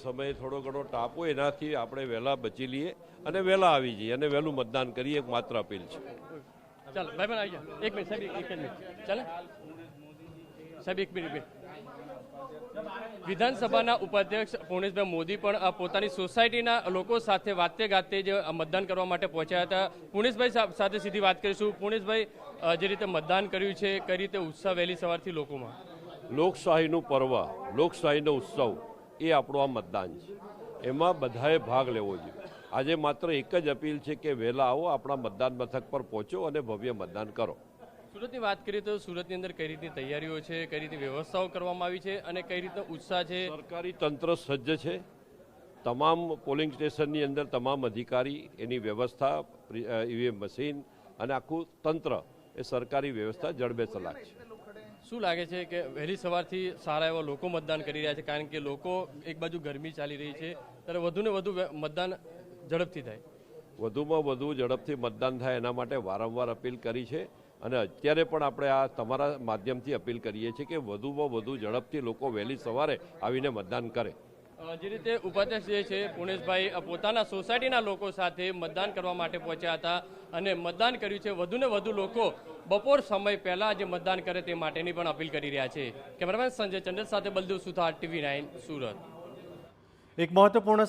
સમયે થોડો ઘણો તાપ હોય એનાથી આપણે વહેલા બચી લઈએ અને વહેલા આવી જઈએ અને વહેલું મતદાન કરીએ, એક માત્ર અપીલ છે. ચાલો ભાઈ બન આવી જાઓ, એક મિનિટ સાહેબ, એક જ મિનિટ ચાલે સાહેબ, એક મિનિટ. વિધાનસભાના ઉપાધ્યક્ષ પૂર્ણેશભાઈ મોદી પણ પોતાની સોસાયટીના લોકો સાથે વાતે ગાતે જે મતદાન કરવા માટે પહોંચ્યા હતા. પૂર્ણેશભાઈ સાથે સીધી વાત કરીશું. પૂર્ણેશભાઈ, જે રીતે મતદાન કર્યું છે, કઈ રીતે ઉત્સાહ વહેલી સવારથી લોકોમાં? લોકશાહીનું પર્વ, લોકશાહીનો ઉત્સવ એ આપણું આ મતદાન છે. એમાં બધાએ ભાગ લેવો જોઈએ. આજે માત્ર એક જ અપીલ છે કે વહેલા આવો, આપણા મતદાન મથક પર પહોંચો અને ભવ્ય મતદાન કરો. સુરતની વાત કરીએ તો સુરતની અંદર કઈ રીતની તૈયારીઓ છે, કઈ રીતની વ્યવસ્થાઓ કરવામાં આવી છે અને કઈ રીતનો ઉત્સાહ છે? સરકારી તંત્ર સજ્જ છે. તમામ પોલિંગ સ્ટેશનની અંદર તમામ અધિકારી, એની વ્યવસ્થા, ઈવીએમ મશીન અને આખું તંત્ર એ સરકારી વ્યવસ્થા જડબે ચલાક છે. શું લાગે છે કે વહેલી સવારથી સારા એવા લોકો મતદાન કરી રહ્યા છે? કારણ કે લોકો એક બાજુ ગરમી ચાલી રહી છે ત્યારે વધુને વધુ મતદાન ઝડપથી થાય, વધુમાં વધુ ઝડપથી મતદાન થાય એના માટે વારંવાર અપીલ કરી છે અને અત્યારે પણ આપણે આ તમારા માધ્યમથી અપીલ કરીએ છીએ કે વધુમાં વધુ ઝડપથી લોકો વહેલી સવારે આવીને મતદાન કરે. જે રીતે ઉપાધ્યક્ષ જે છે પૂર્ણેશભાઈ પોતાના સોસાયટીના લોકો સાથે મતદાન કરવા માટે પહોંચ્યા હતા અને મતદાન કર્યું છે. વધુને વધુ લોકો બપોર સમય પહેલા જે મતદાન કરે તે માટેની પણ અપીલ કરી રહ્યા છે. કેમેરામેન સંજય ચંડલ સાથે બલદેવ સુથાર, TV9 સુરત. એક મહત્વપૂર્ણ